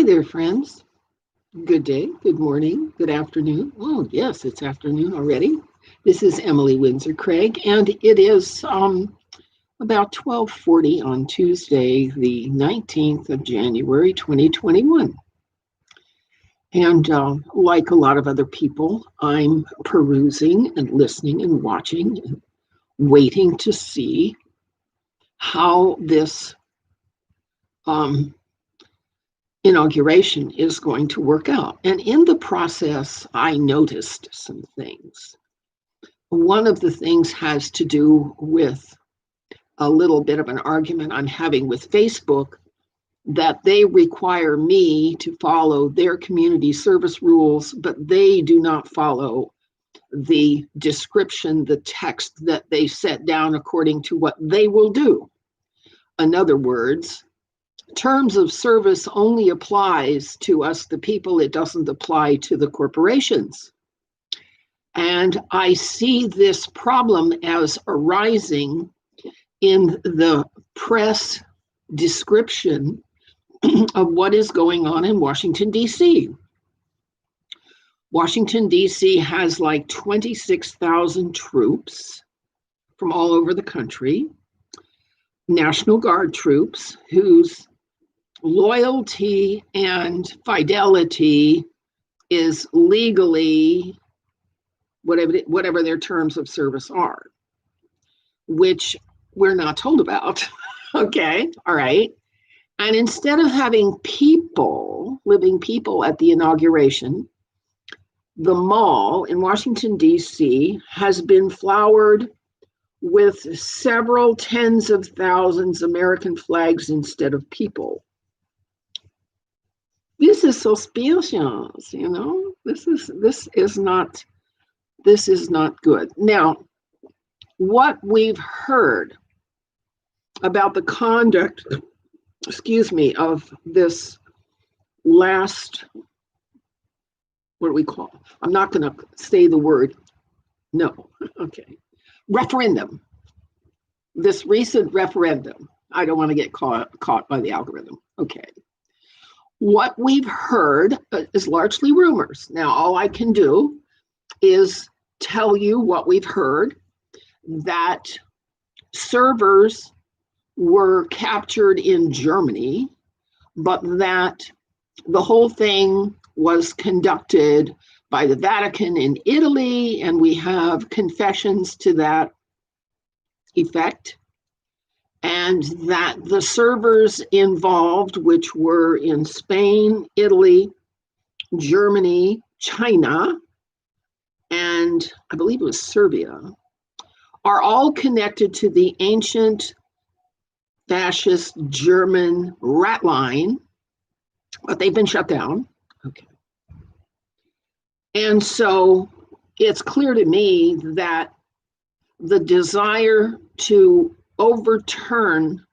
there, friends. Good day, good morning, good afternoon. Oh, yes, it's afternoon already. This is Emily Windsor Craig, and it is about 12:40 on Tuesday, the 19th of January, 2021. And like a lot of other people, I'm perusing and listening and watching and waiting to see how this inauguration is going to work out. And in the process, I noticed some things. One of the things has to do with a little bit of an argument I'm having with Facebook, that they require me to follow their community service rules, but they do not follow the description, the text that they set down according to what they will do. In other words, terms of service only applies to us, the people. It doesn't apply to the corporations. And I see this problem as arising in the press description of what is going on in Washington, D.C. Washington, D.C. has like 26,000 troops from all over the country, National Guard troops whose loyalty and fidelity is legally whatever their terms of service are, which we're not told about. Okay, all right. And instead of having living people at the inauguration, the mall in Washington, D.C. has been flowered with several tens of thousands American flags instead of people. This is suspicious, you know. This is not good. Now, what we've heard about the conduct, of this last, what do we call? I'm not going to say the word. No. Okay. Referendum. This recent referendum. I don't want to get caught by the algorithm. Okay. What we've heard is largely rumors. Now, all I can do is tell you what we've heard, that servers were captured in Germany, but that the whole thing was conducted by the Vatican in Italy, and we have confessions to that effect, and that the servers involved, which were in Spain, Italy, Germany, China, and I believe it was Serbia, are all connected to the ancient fascist German rat line, but they've been shut down. Okay. And so it's clear to me that the desire to overturn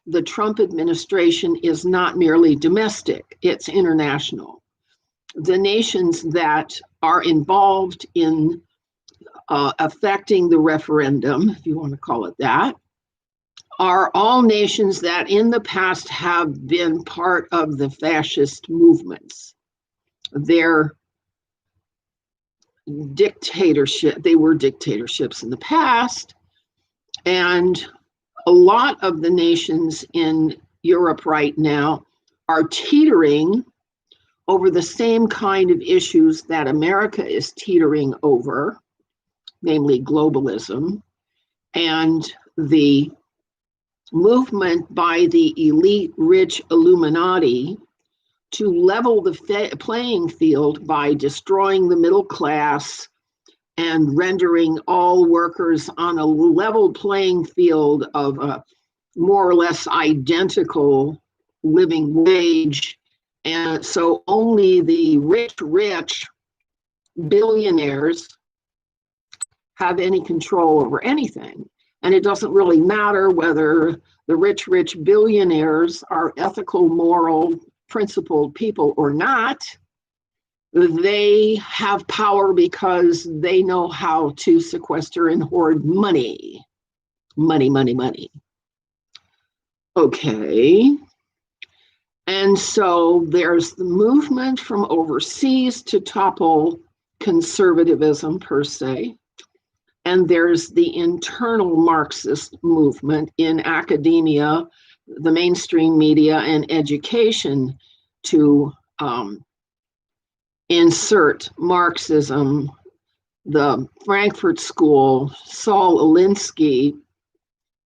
the Trump administration is not merely domestic, it's international. The nations that are involved in affecting the referendum, if you want to call it that, are all nations that in the past have been part of the fascist movements. They're they were dictatorships in the past, and a lot of the nations in Europe right now are teetering over the same kind of issues that America is teetering over, namely globalism and the movement by the elite rich Illuminati to level the playing field by destroying the middle class and rendering all workers on a level playing field of a more or less identical living wage. And so only the rich billionaires have any control over anything. And it doesn't really matter whether the rich billionaires are ethical, moral, principled people or not. They have power because they know how to sequester and hoard money. Money. Okay. And so there's the movement from overseas to topple conservatism per se. And there's the internal Marxist movement in academia, the mainstream media, and education to insert Marxism, the Frankfurt School, Saul Alinsky,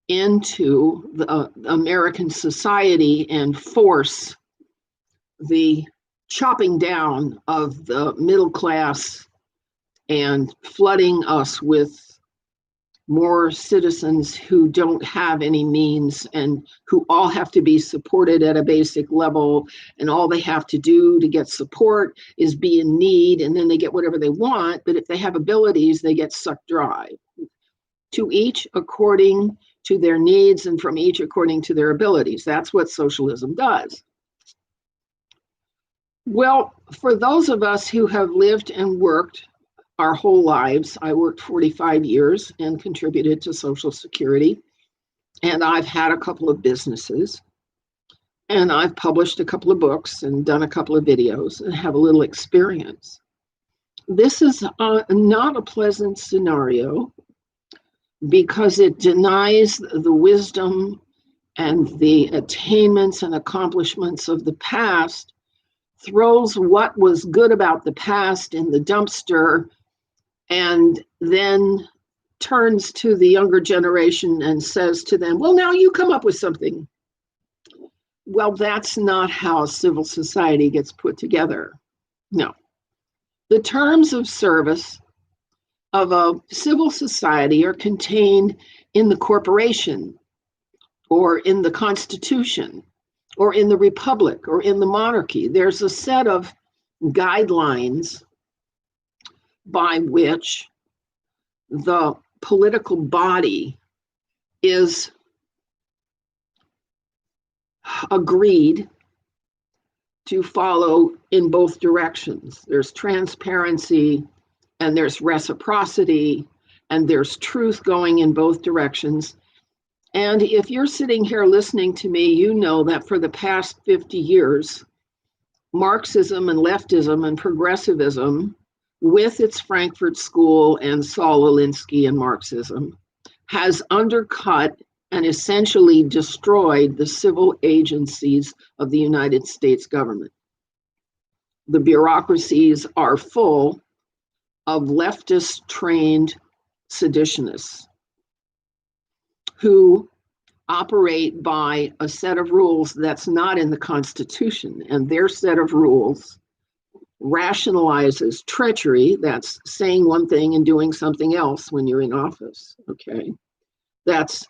into the American society and force the chopping down of the middle class and flooding us with more citizens who don't have any means and who all have to be supported at a basic level, and all they have to do to get support is be in need, and then they get whatever they want. But if they have abilities, they get sucked dry. To each according to their needs, and from each according to their abilities. That's what socialism does. Well, for those of us who have lived and worked our whole lives, I worked 45 years and contributed to Social Security, and I've had a couple of businesses, and I've published a couple of books and done a couple of videos and have a little experience. This is not a pleasant scenario, because it denies the wisdom and the attainments and accomplishments of the past, throws what was good about the past in the dumpster, and then turns to the younger generation and says to them, well, now you come up with something. Well, that's not how civil society gets put together. No. The terms of service of a civil society are contained in the corporation, or in the Constitution, or in the Republic, or in the monarchy. There's a set of guidelines by which the political body is agreed to follow in both directions. There's transparency, and there's reciprocity, and there's truth going in both directions. And if you're sitting here listening to me, you know that for the past 50 years, Marxism and leftism and progressivism, with its Frankfurt School and Saul Alinsky and Marxism, has undercut and essentially destroyed the civil agencies of the United States government. The bureaucracies are full of leftist trained seditionists who operate by a set of rules that's not in the Constitution, and their set of rules rationalizes treachery, that's saying one thing and doing something else when you're in office, okay? That's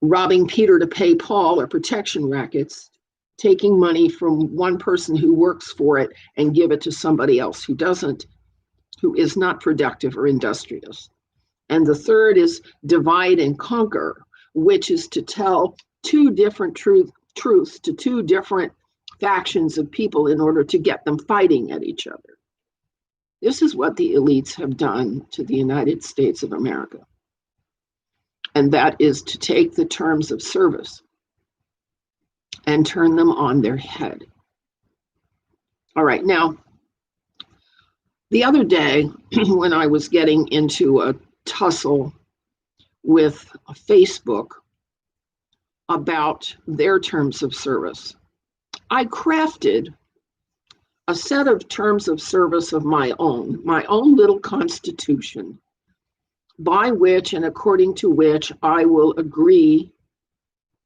robbing Peter to pay Paul, or protection rackets, taking money from one person who works for it and give it to somebody else who doesn't, who is not productive or industrious. And the third is divide and conquer, which is to tell two different truths to two different factions of people in order to get them fighting at each other. This is what the elites have done to the United States of America. And that is to take the terms of service and turn them on their head. All right, now, the other day, when I was getting into a tussle with Facebook about their terms of service, I crafted a set of terms of service of my own little constitution, by which and according to which I will agree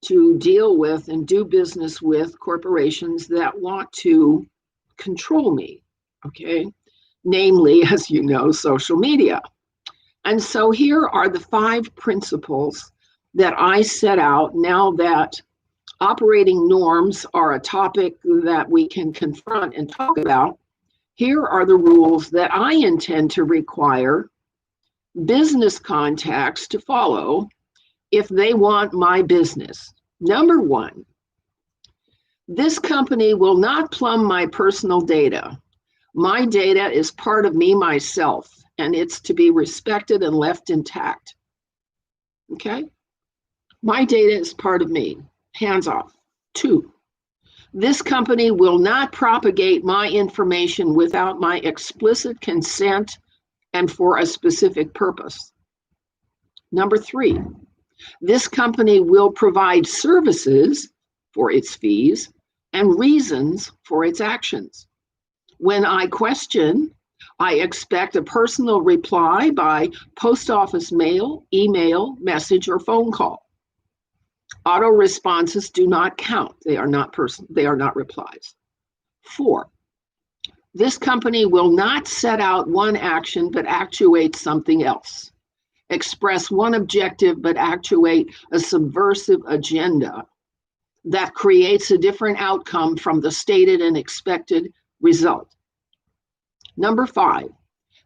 to deal with and do business with corporations that want to control me, okay? Namely, as you know, social media. And so here are the 5 principles that I set out now that operating norms are a topic that we can confront and talk about. Here are the rules that I intend to require business contacts to follow if they want my business. Number 1, this company will not plumb my personal data. My data is part of me, myself, and it's to be respected and left intact. Okay? My data is part of me. Hands off. 2, This company will not propagate my information without my explicit consent and for a specific purpose. Number 3, this company will provide services for its fees and reasons for its actions. When I question, I expect a personal reply by post office mail, email, message, or phone call. Auto responses do not count. They are not replies. 4, this company will not set out one action but actuate something else. Express one objective but actuate a subversive agenda that creates a different outcome from the stated and expected result. Number 5,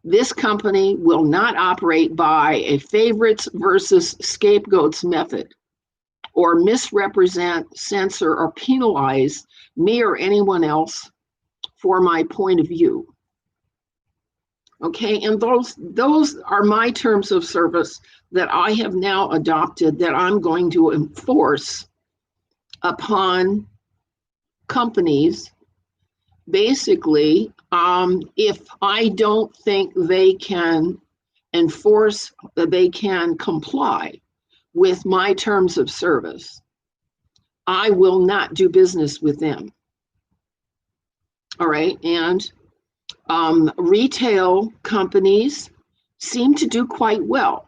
this company will not operate by a favorites versus scapegoats method, or misrepresent, censor, or penalize me or anyone else for my point of view. Okay, and those are my terms of service that I have now adopted that I'm going to enforce upon companies. Basically, if I don't think they can enforce, they can comply with my terms of service, I will not do business with them. All right, and retail companies seem to do quite well.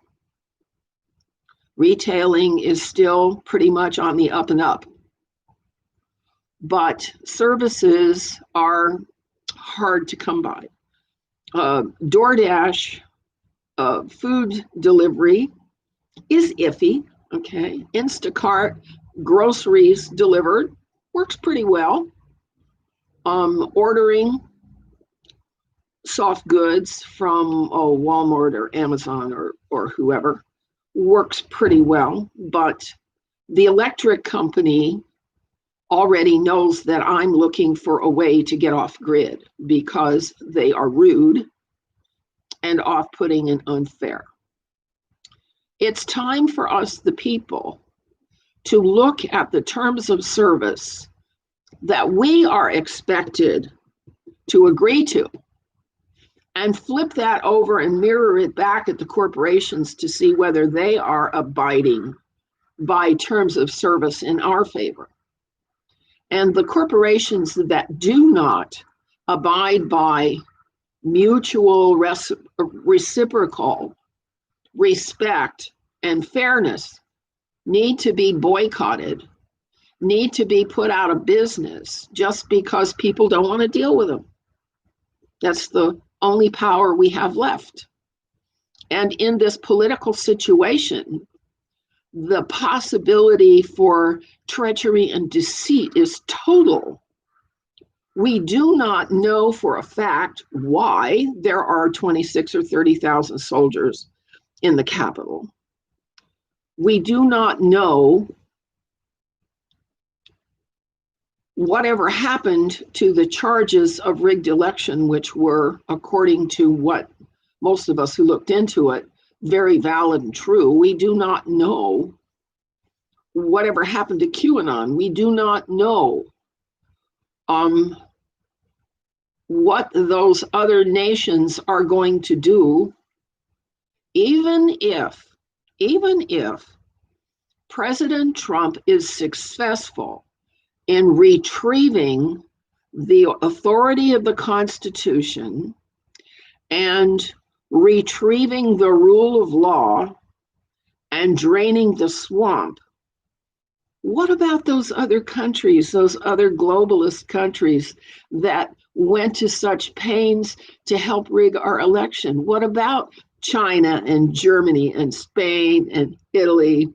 Retailing is still pretty much on the up and up, but services are hard to come by. DoorDash food delivery is iffy, okay? Instacart groceries delivered works pretty well. Ordering soft goods from Walmart or Amazon or whoever works pretty well, but the electric company already knows that I'm looking for a way to get off grid because they are rude and off-putting and unfair. It's time for us, the people, to look at the terms of service that we are expected to agree to and flip that over and mirror it back at the corporations to see whether they are abiding by terms of service in our favor. And the corporations that do not abide by mutual reciprocal respect and fairness need to be boycotted, need to be put out of business just because people don't want to deal with them. That's the only power we have left. And in this political situation, the possibility for treachery and deceit is total. We do not know for a fact why there are 26 or 30,000 soldiers in the Capitol. We do not know whatever happened to the charges of rigged election, which were, according to what most of us who looked into it, very valid and true. We do not know whatever happened to QAnon. We do not know what those other nations are going to do, even if President Trump is successful in retrieving the authority of the Constitution and retrieving the rule of law and draining the swamp. What about those other countries, those other globalist countries that went to such pains to help rig our election? What about China and Germany and Spain and Italy,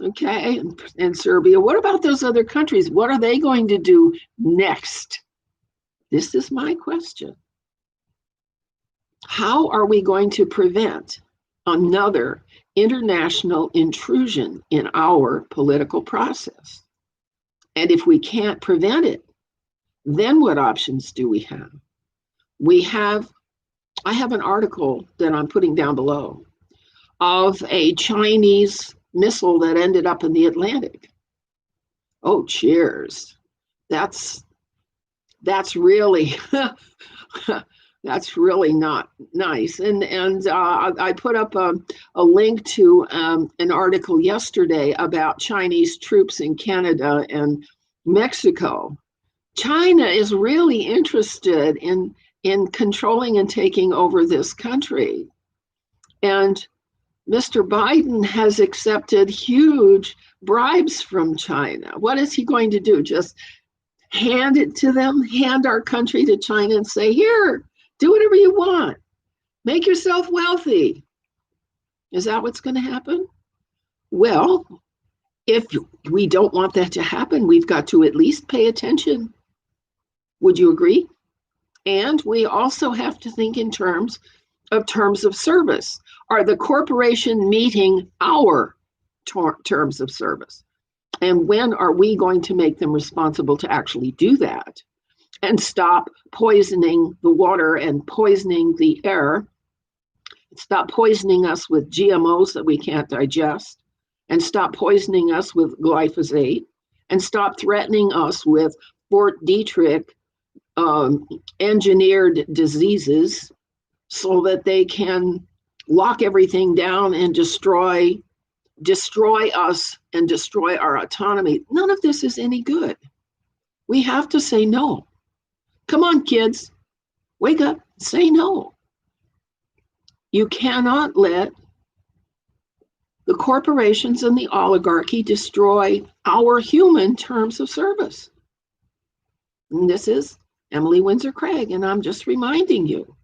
okay, and Serbia? What about those other countries? What are they going to do next? This is my question. How are we going to prevent another international intrusion in our political process? And if we can't prevent it, then what options do we have? I have an article that I'm putting down below of a Chinese missile that ended up in the Atlantic. Oh, cheers. that's really that's really not nice. And I put up a link to an article yesterday about Chinese troops in Canada and Mexico. China is really interested in controlling and taking over this country. And Mr. Biden has accepted huge bribes from China. What is he going to do? Just hand it to them, hand our country to China and say, here, do whatever you want. Make yourself wealthy. Is that what's going to happen? Well, if we don't want that to happen, we've got to at least pay attention. Would you agree? And we also have to think in terms of service. Are the corporation meeting our terms of service? And when are we going to make them responsible to actually do that and stop poisoning the water and poisoning the air, stop poisoning us with GMOs that we can't digest, and stop poisoning us with glyphosate, and stop threatening us with Fort Detrick engineered diseases so that they can lock everything down and destroy us and destroy our autonomy. None of this is any good. We have to say no. Come on, kids, wake up, say no. You cannot let the corporations and the oligarchy destroy our human terms of service. And this is Emily Windsor Craig, and I'm just reminding you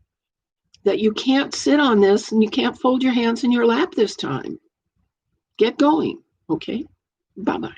that you can't sit on this and you can't fold your hands in your lap this time. Get going, okay? Bye-bye.